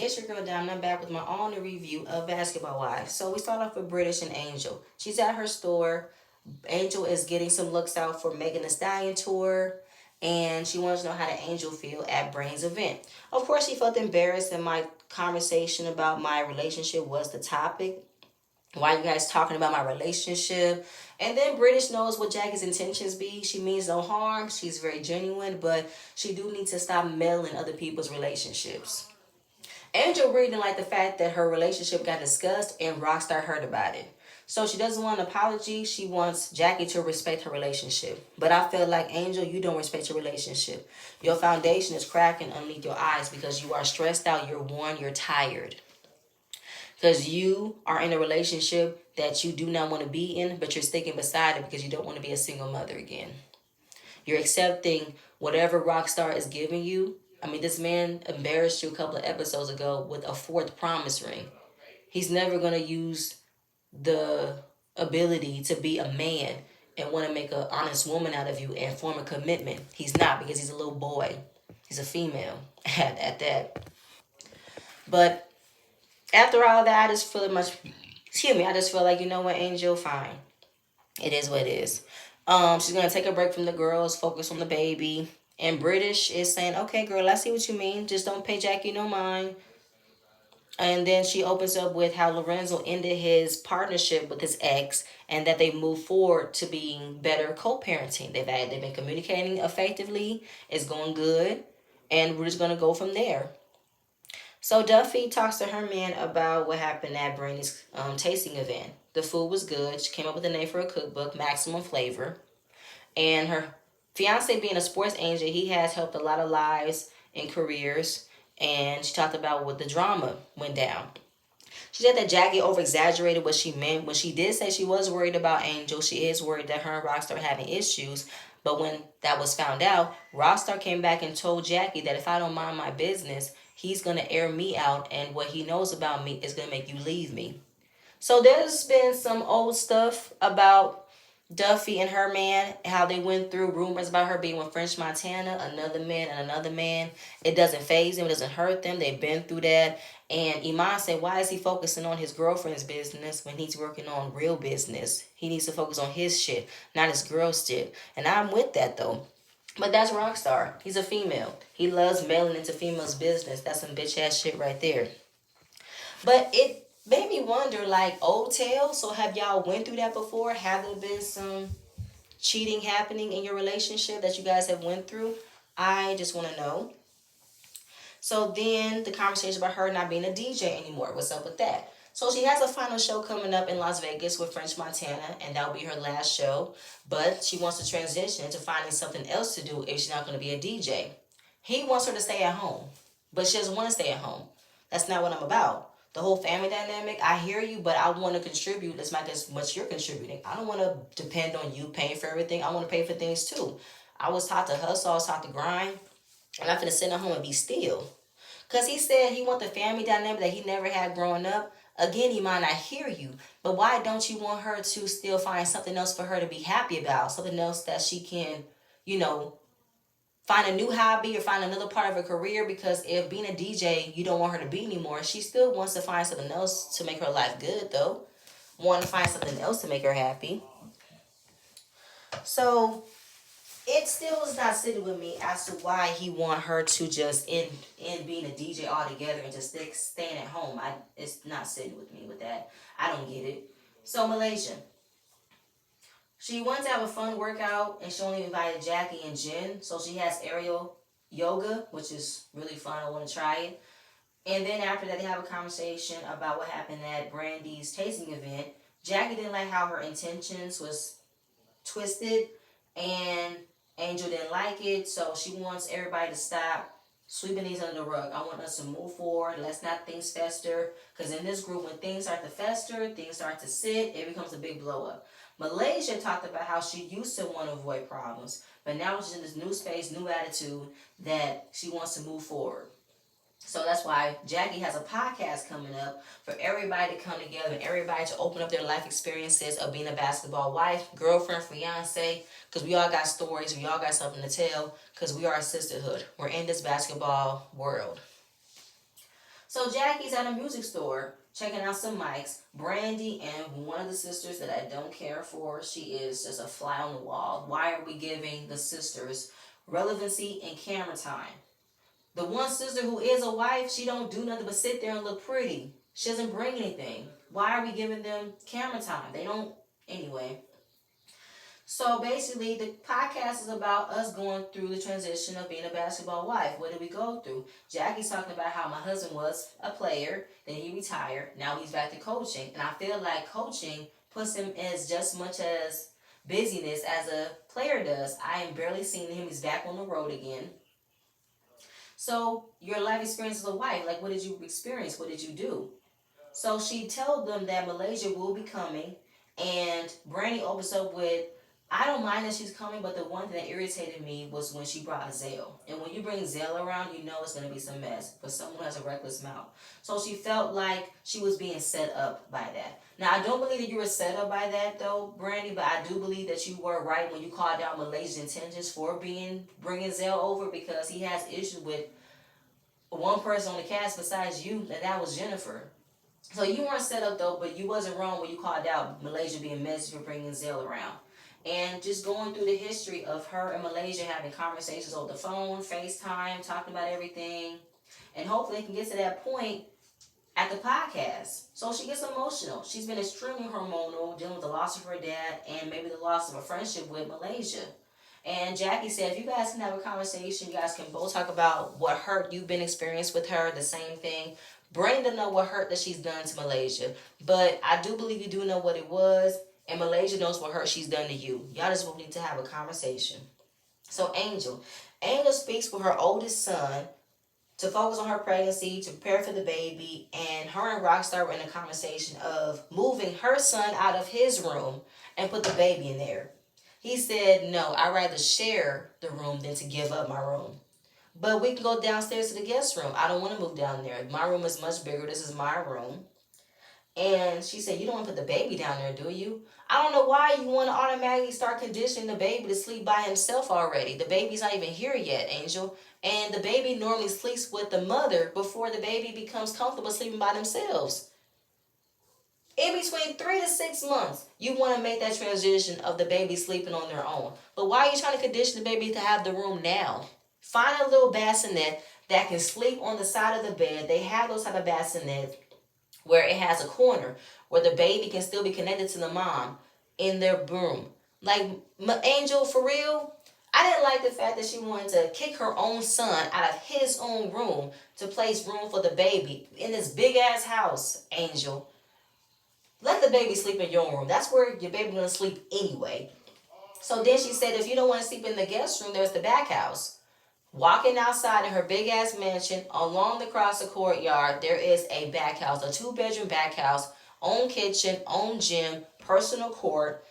It's your girl Dom, and I'm back with my own review of Basketball Wives. So we start off with British and Angel. She's at her store. Angel is getting some looks out for Megan Thee Stallion tour, and she wants to know how the Angel feel at Brain's event. Of course, she felt embarrassed, and my conversation about my relationship was the topic. Why you guys talking about my relationship? And then British knows what Jackie's intentions be. She means no harm. She's very genuine, but she do need to stop meddling other people's relationships. Angel really didn't like the fact that her relationship got discussed and Rockstar heard about it. So she doesn't want an apology. She wants Jackie to respect her relationship. But I feel like, Angel, you don't respect your relationship. Your foundation is cracking underneath your eyes because you are stressed out, you're worn, you're tired. Because you are in a relationship that you do not want to be in, but you're sticking beside it because you don't want to be a single mother again. You're accepting whatever Rockstar is giving you. I mean, this man embarrassed you a couple of episodes ago with a fourth promise ring. He's never going to use the ability to be a man and want to make an honest woman out of you and form a commitment. He's not, because he's a little boy. He's a female at that. But after all that, I just feel much. Excuse me. I just feel like, you know what, Angel, fine. It is what it is. She's gonna take a break from the girls, focus on the baby. And British is saying, "Okay, girl, I see what you mean. Just don't pay Jackie no mind." And then she opens up with how Lorenzo ended his partnership with his ex, and that they move forward to being better co-parenting. They've been communicating effectively. It's going good, and we're just gonna go from there. So Duffy talks to her man about what happened at Brandy's tasting event. The food was good. She came up with a name for a cookbook, Maximum Flavor. And her fiance, being a sports angel, he has helped a lot of lives and careers. And she talked about what the drama went down. She said that Jackie over exaggerated what she meant. When she did say she was worried about Angel, she is worried that her and Rockstar are having issues. But when that was found out, Rockstar came back and told Jackie that if I don't mind my business, he's going to air me out, and what he knows about me is going to make you leave me. So there's been some old stuff about Duffy and her man, how they went through rumors about her being with French Montana, another man, and another man. It doesn't phase them, it doesn't hurt them. They've been through that. And Iman said, why is he focusing on his girlfriend's business when he's working on real business? He needs to focus on his shit, not his girl's shit. And I'm with that though. But that's Rockstar. He's a female. He loves mailing into females' business. That's some bitch ass shit right there. But it made me wonder, like, old tales. So have y'all went through that before? Have there been some cheating happening in your relationship that you guys have went through? I just want to know. So then the conversation about her not being a DJ anymore. What's up with that? So she has a final show coming up in Las Vegas with French Montana, and that'll be her last show. But she wants to transition into finding something else to do if she's not going to be a DJ. He wants her to stay at home, but she doesn't want to stay at home. That's not what I'm about. The whole family dynamic, I hear you, but I want to contribute as much you're contributing. I don't want to depend on you paying for everything. I want to pay for things too. I was taught to hustle, I was taught to grind, and I'm finna sit at home and be still. Because he said he want the family dynamic that he never had growing up. Again, he might not hear you, but why don't you want her to still find something else for her to be happy about? Something else that she can, you know, find a new hobby or find another part of her career. Because if being a DJ you don't want her to be anymore, she still wants to find something else to make her life good though. Want to find something else to make her happy. So it still is not sitting with me as to why he want her to just end being a DJ altogether and just staying at home. It's not sitting with me with that. I don't get it. So Malaysia, she wants to have a fun workout, and she only invited Jackie and Jen. So she has aerial yoga, which is really fun. I want to try it. And then after that, they have a conversation about what happened at Brandy's tasting event. Jackie didn't like how her intentions was twisted, and Angel didn't like it. So she wants everybody to stop sweeping these under the rug. I want us to move forward. Let's not things fester. Because in this group, when things start to fester, things start to sit, it becomes a big blow up. Malaysia talked about how she used to want to avoid problems, but now she's in this new space, new attitude, that she wants to move forward. So that's why Jackie has a podcast coming up for everybody to come together and everybody to open up their life experiences of being a basketball wife, girlfriend, fiance, because we all got stories, we all got something to tell, because we are a sisterhood. We're in this basketball world. So Jackie's at a music store checking out some mics. Brandy and one of the sisters that I don't care for, she is just a fly on the wall. Why are we giving the sisters relevancy and camera time? The one sister who is a wife, she don't do nothing but sit there and look pretty. She doesn't bring anything. Why are we giving them camera time? They don't. Anyway, so basically, the podcast is about us going through the transition of being a basketball wife. What did we go through? Jackie's talking about how my husband was a player, then he retired, now he's back to coaching. And I feel like coaching puts him as just much as busyness as a player does. I am barely seeing him. He's back on the road again. So your life experience as a wife, like what did you experience? What did you do? So she told them that Malaysia will be coming, and Brandy opens up with, I don't mind that she's coming, but the one thing that irritated me was when she brought Zale. And when you bring Zale around, you know it's going to be some mess for someone who has a reckless mouth. So she felt like she was being set up by that. Now, I don't believe that you were set up by that, though, Brandy, but I do believe that you were right when you called out Malaysia's intentions for bringing Zale over, because he has issues with one person on the cast besides you, and that was Jennifer. So you weren't set up though, but you wasn't wrong when you called out Malaysia being messy for bringing Zell around. And just going through the history of her and Malaysia having conversations over the phone, FaceTime, talking about everything. And hopefully they can get to that point at the podcast. So she gets emotional. She's been extremely hormonal, dealing with the loss of her dad and maybe the loss of a friendship with Malaysia. And Jackie said, if you guys can have a conversation, you guys can both talk about what hurt you've been experienced with her, the same thing. Brenda know what hurt that she's done to Malaysia. But I do believe you do know what it was, and Malaysia knows what hurt she's done to you. Y'all just will need to have a conversation. So Angel. Angel speaks with her oldest son to focus on her pregnancy, to prepare for the baby, and her and Rockstar were in a conversation of moving her son out of his room and put the baby in there. He said, no, I'd rather share the room than to give up my room. But we can go downstairs to the guest room. I don't want to move down there. My room is much bigger. This is my room. And she said, you don't want to put the baby down there, do you? I don't know why you want to automatically start conditioning the baby to sleep by himself already. The baby's not even here yet, Angel. And the baby normally sleeps with the mother before the baby becomes comfortable sleeping by themselves. In between 3 to 6 months, you want to make that transition of the baby sleeping on their own. But why are you trying to condition the baby to have the room now? Find a little bassinet that can sleep on the side of the bed. They have those type of bassinets where it has a corner where the baby can still be connected to the mom in their room. Like Angel, for real, I didn't like the fact that she wanted to kick her own son out of his own room to place room for the baby in this big ass house, Angel. Let the baby sleep in your room. That's where your baby gonna sleep anyway. So then she said, if you don't want to sleep in the guest room, there's the back house. Walking outside in her big ass mansion, along across the courtyard, there is a back house, a 2-bedroom back house, own kitchen, own gym, personal court.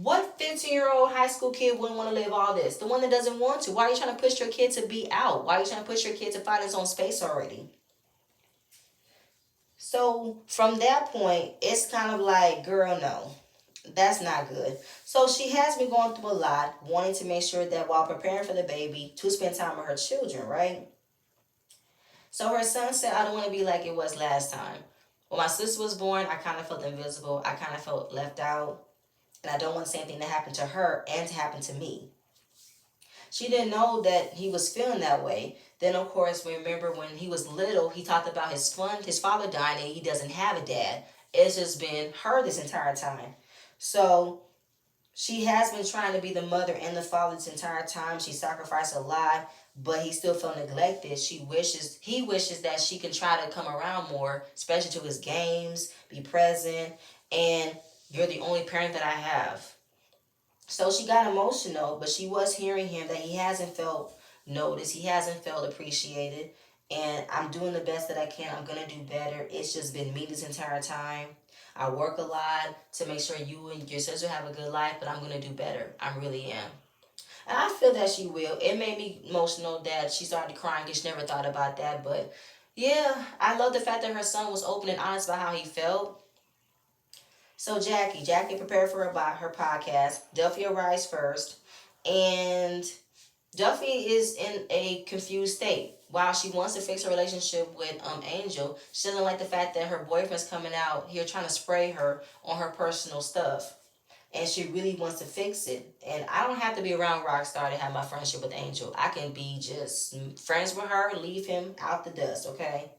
What 15-year-old high school kid wouldn't want to live all this? The one that doesn't want to. Why are you trying to push your kid to be out? Why are you trying to push your kid to find his own space already? So from that point, it's kind of like, girl, no. That's not good. So she has been going through a lot, wanting to make sure that while preparing for the baby, to spend time with her children, right? So her son said, I don't want to be like it was last time. When my sister was born, I kind of felt invisible. I kind of felt left out. And I don't want the same thing to happen to her and to happen to me. She didn't know that he was feeling that way. Then, of course, remember when he was little, he talked about his father dying and he doesn't have a dad. It's just been her this entire time. So she has been trying to be the mother and the father this entire time. She sacrificed a lot, but he still felt neglected. He wishes that she can try to come around more, especially to his games, be present, and you're the only parent that I have. So she got emotional, but she was hearing him that he hasn't felt noticed, he hasn't felt appreciated, and I'm doing the best that I can. I'm gonna do better. It's just been me this entire time. I work a lot to make sure you and your sister have a good life, but I'm gonna do better. I really am. And I feel that she will. It made me emotional that she started crying because she never thought about that. But yeah, I love the fact that her son was open and honest about how he felt. So Jackie prepared for her podcast. Duffy arrives first, and Duffy is in a confused state. while she wants to fix her relationship with Angel, she doesn't like the fact that her boyfriend's coming out here trying to spray her on her personal stuff. And she really wants to fix it. And I don't have to be around Rockstar to have my friendship with Angel. I can be just friends with her, leave him out the dust, okay?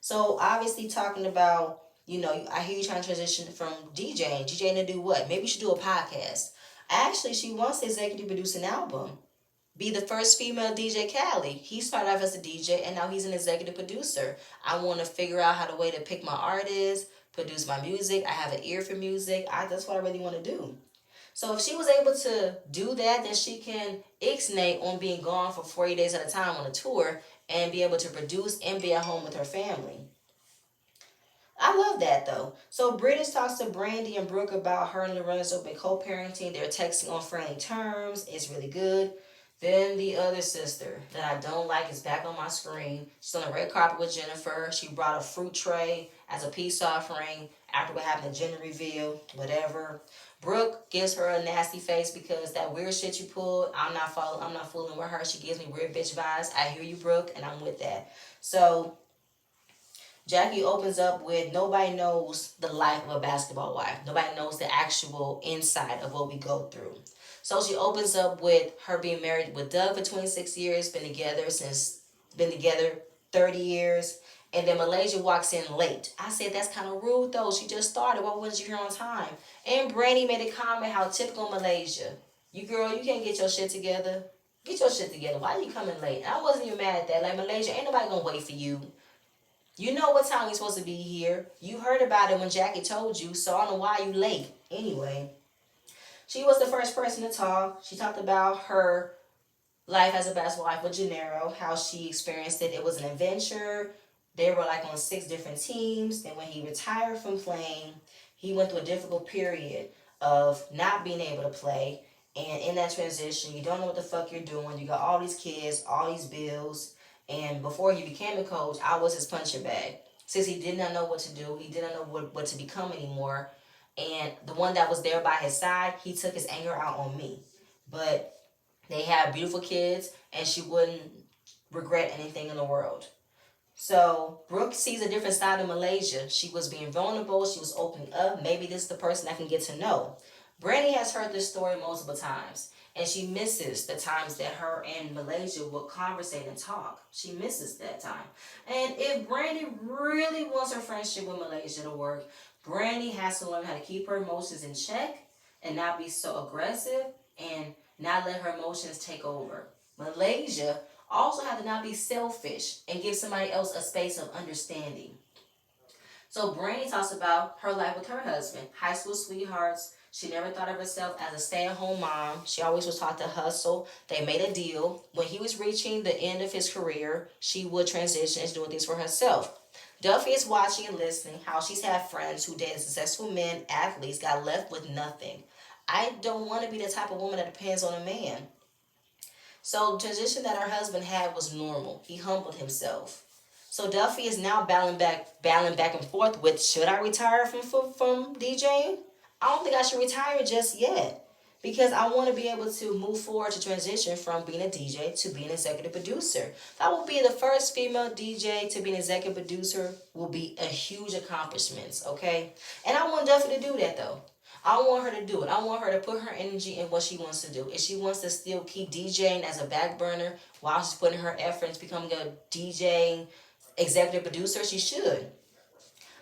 So obviously talking about, I hear you trying to transition from DJing. DJing to do what? Maybe you should do a podcast. Actually, she wants to executive produce an album. Be the first female DJ Cali. He started off as a DJ and now he's an executive producer. I want to figure out how the way to pick my artists, produce my music. I have an ear for music. That's what I really want to do. So if she was able to do that, then she can ixnay on being gone for 40 days at a time on a tour and be able to produce and be at home with her family. I love that though. So British talks to Brandy and Brooke about her and Lorenzo been co-parenting. They're texting on friendly terms. It's really good. Then the other sister that I don't like is back on my screen. She's on the red carpet with Jennifer. She brought a fruit tray as a peace offering after what happened to gender reveal, whatever. Brooke gives her a nasty face because that weird shit you pulled, I'm not fooling with her. She gives me weird bitch vibes. I hear you, Brooke, and I'm with that. So Jackie opens up with nobody knows the life of a basketball wife. Nobody knows the actual inside of what we go through. So she opens up with her being married with Doug for 26 years, been together 30 years. And then Malaysia walks in late. I said, that's kind of rude though. She just started. Why wasn't you here on time? And Brandy made a comment how typical Malaysia. You girl, you can't get your shit together. Get your shit together. Why are you coming late? And I wasn't even mad at that. Like, Malaysia, ain't nobody gonna wait for you. You know what time you're supposed to be here. You heard about it when Jackie told you, so I don't know why you late. Anyway, she was the first person to talk. She talked about her life as a basketball wife with Gennaro, how she experienced it. It was an adventure. They were like on 6 different teams. Then when he retired from playing, he went through a difficult period of not being able to play. And in that transition, you don't know what the fuck you're doing. You got all these kids, all these bills. And before he became a coach, I was his punching bag. Since he did not know what to do, he didn't know what to become anymore. And the one that was there by his side, he took his anger out on me. But they had beautiful kids, and she wouldn't regret anything in the world. So Brooke sees a different side of Malaysia. She was being vulnerable. She was opening up. Maybe this is the person I can get to know. Brandy has heard this story multiple times, and she misses the times that her and Malaysia would conversate and talk. She misses that time. And if Brandy really wants her friendship with Malaysia to work, Brandy has to learn how to keep her emotions in check and not be so aggressive and not let her emotions take over. Malaysia also have to not be selfish and give somebody else a space of understanding. So Brandy talks about her life with her husband, high school sweethearts. She never thought of herself as a stay-at-home mom. She always was taught to hustle. They made a deal. When he was reaching the end of his career, she would transition into doing things for herself. Duffy is watching and listening how she's had friends who dated successful men, athletes, got left with nothing. I don't want to be the type of woman that depends on a man. So the transition that her husband had was normal. He humbled himself. So Duffy is now battling back and forth with should I retire from DJing? I don't think I should retire just yet because I want to be able to move forward to transition from being a DJ to being an executive producer. That will be the first female DJ to be an executive producer. Will be a huge accomplishment, okay? And I want Duffy to do that though. I want her to do it. I want her to put her energy in what she wants to do. If she wants to still keep DJing as a back burner while she's putting her effort into becoming a DJ executive producer, she should.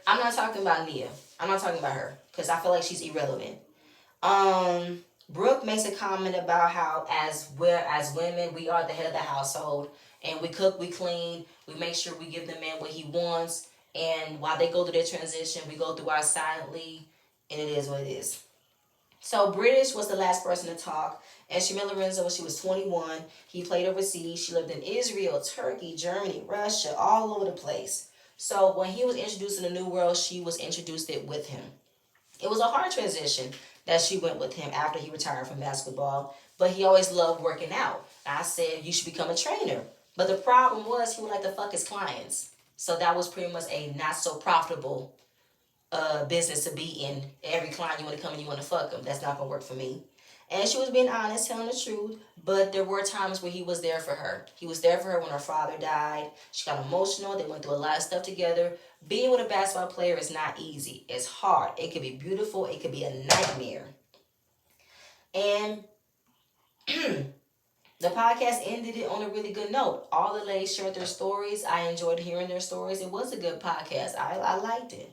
I'm not talking about Nia. I'm not talking about her because I feel like she's irrelevant. Um, Brooke makes a comment about how as women we are the head of the household and we cook, we clean, we make sure we give the man what he wants, and while they go through their transition, we go through ours silently, and it is what it is. So British was the last person to talk, and she met Lorenzo when she was 21. He played overseas. She lived in Israel, Turkey, Germany, Russia, all over the place. So when he was introduced in the new world, she was introduced it with him. It was a hard transition that she went with him after he retired from basketball, but he always loved working out. I said, you should become a trainer. But the problem was he would like to fuck his clients. So that was pretty much a not so profitable business to be in. Every client you want to come and you want to fuck them. That's not going to work for me. And she was being honest, telling the truth, but there were times where he was there for her. He was there for her when her father died. She got emotional. They went through a lot of stuff together. Being with a basketball player is not easy. It's hard. It could be beautiful. It could be a nightmare. And the podcast ended it on a really good note. All the ladies shared their stories. I enjoyed hearing their stories. It was a good podcast. I liked it.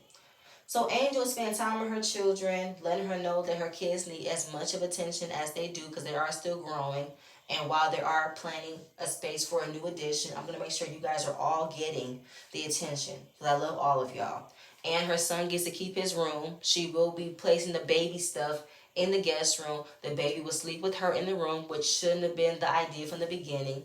So Angel spent time with her children, letting her know that her kids need as much of attention as they do because they are still growing. And while they are planning a space for a new addition, I'm going to make sure you guys are all getting the attention because I love all of y'all. And her son gets to keep his room. She will be placing the baby stuff in the guest room. The baby will sleep with her in the room, which shouldn't have been the idea from the beginning.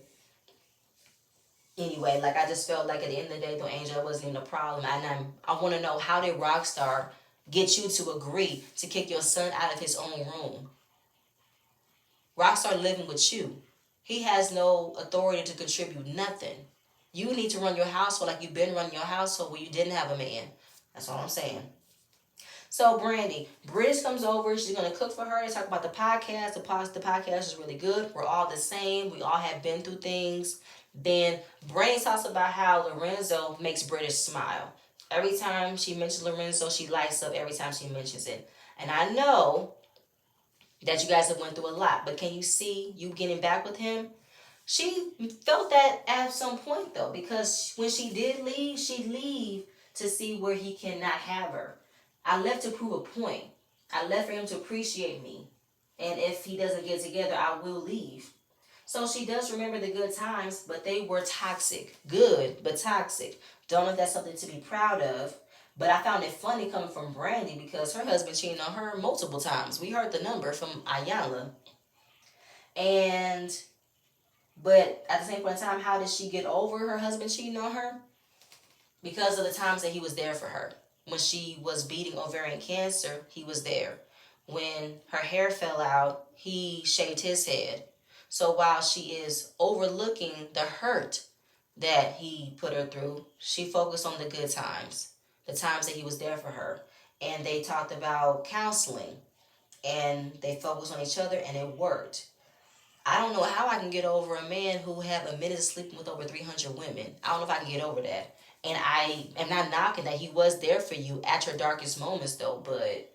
Anyway, like I just felt like at the end of the day, though, Angel wasn't even a problem. And I want to know, how did Rockstar get you to agree to kick your son out of his own room? Rockstar living with you. He has no authority to contribute nothing. You need to run your household like you've been running your household when you didn't have a man. That's all I'm saying. So Brandy, British comes over. She's gonna cook for her. They talk about the podcast. The podcast is really good. We're all the same. We all have been through things. Then Brandy talks about how Lorenzo makes British smile. Every time she mentions Lorenzo, she lights up every time she mentions it. And I know that you guys have went through a lot, but can you see you getting back with him? She felt that at some point though, because when she did leave, she leave to see where he cannot have her. I left to prove a point. I left for him to appreciate me. And if he doesn't get together, I will leave. So she does remember the good times, but they were toxic. Good, but toxic. Don't know if that's something to be proud of. But I found it funny coming from Brandy because her husband cheated on her multiple times. We heard the number from Ayala. And but at the same point in time, how did she get over her husband cheating on her? Because of the times that he was there for her. When she was beating ovarian cancer, he was there. When her hair fell out, he shaved his head. So while she is overlooking the hurt that he put her through, she focused on the good times, the times that he was there for her. And they talked about counseling and they focused on each other and it worked. I don't know how I can get over a man who have admitted sleeping with over 300 women. I don't know if I can get over that. And I am not knocking that he was there for you at your darkest moments, though. But,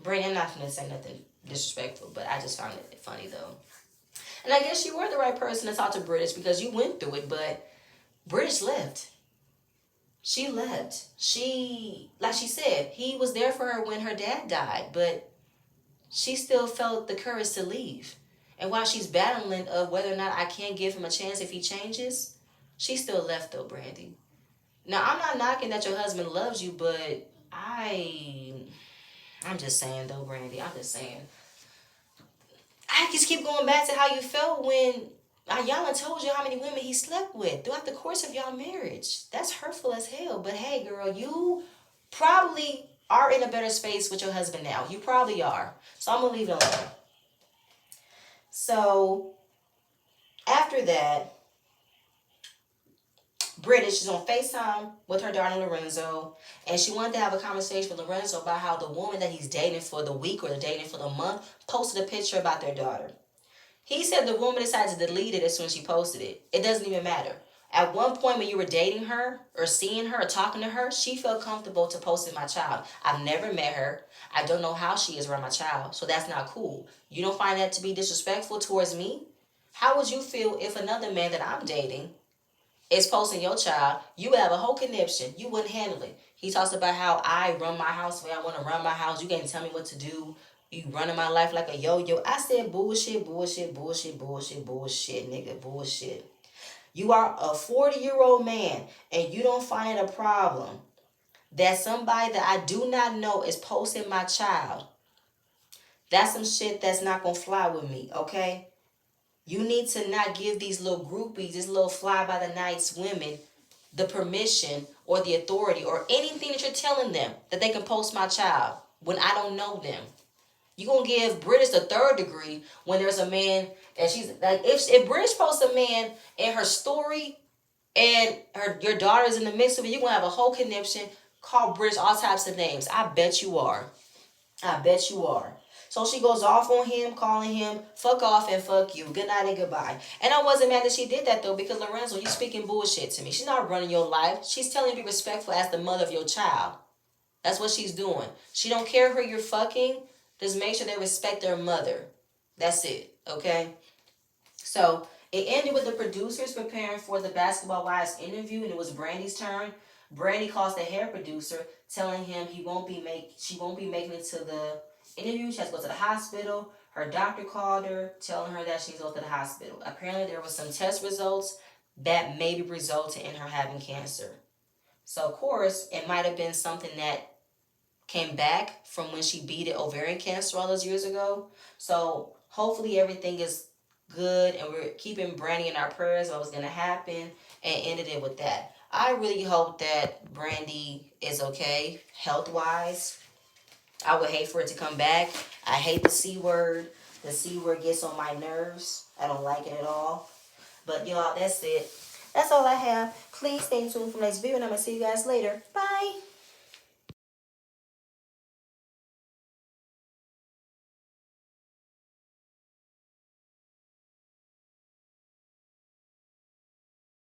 Brandon, I'm not going to say nothing disrespectful, but I just found it funny, though. And I guess you were the right person to talk to British because you went through it, but British left. She left. Like she said, he was there for her when her dad died, but she still felt the courage to leave. And while she's battling of whether or not I can give him a chance if he changes, she still left though, Brandy. Now I'm not knocking that your husband loves you, but I'm just saying though, Brandy. I'm just saying. I just keep going back to how you felt when Ayala told you how many women he slept with throughout the course of y'all marriage. That's hurtful as hell. But hey, girl, you probably are in a better space with your husband now. You probably are. So I'm gonna leave it alone. So after that, British is on FaceTime with her daughter Lorenzo, and she wanted to have a conversation with Lorenzo about how the woman that he's dating for the week or the dating for the month posted a picture about their daughter. He said the woman decided to delete it as soon as she posted it. It doesn't even matter. At one point when you were dating her or seeing her or talking to her, she felt comfortable to posting my child. I've never met her. I don't know how she is around my child, so that's not cool. You don't find that to be disrespectful towards me? How would you feel if another man that I'm dating is posting your child? You would have a whole conniption. You wouldn't handle it. He talks about how I run my house the way I want to run my house. You can't tell me what to do. You running my life like a yo-yo. I said bullshit, bullshit, bullshit, bullshit, bullshit, nigga, bullshit. You are a 40-year-old man and you don't find it a problem that somebody that I do not know is posting my child. That's some shit that's not gonna fly with me, okay? You need to not give these little groupies, these little fly-by-the-nights women, the permission or the authority or anything that you're telling them that they can post my child when I don't know them. You gonna give British a third degree when there's a man and she's like, if British posts a man in her story and your daughter's in the mix of it, you're gonna have a whole conniption, call British all types of names. I bet you are. I bet you are. So she goes off on him, calling him fuck off and fuck you. Good night and goodbye. And I wasn't mad that she did that though, because Lorenzo, you speaking bullshit to me. She's not running your life. She's telling you to be respectful as the mother of your child. That's what she's doing. She don't care who you're fucking. Just make sure they respect their mother. That's it. Okay? So it ended with the producers preparing for the Basketball Wives interview, and it was Brandy's turn. Brandy calls the hair producer, telling him she won't be making it to the interview. She has to go to the hospital. Her doctor called her, telling her that she's going to the hospital. Apparently, there was some test results that maybe resulted in her having cancer. So of course, it might have been something that came back from when she beat it ovarian cancer all those years ago. So hopefully everything is good, and we're keeping Brandy in our prayers what was going to happen, and ended it with that. I really hope that Brandy is okay health wise. I would hate for it to come back. I hate the C word. The C word gets on my nerves. I don't like it at all. But y'all, that's it. That's all I have. Please stay tuned for the next video, and I'm going to see you guys later. Bye.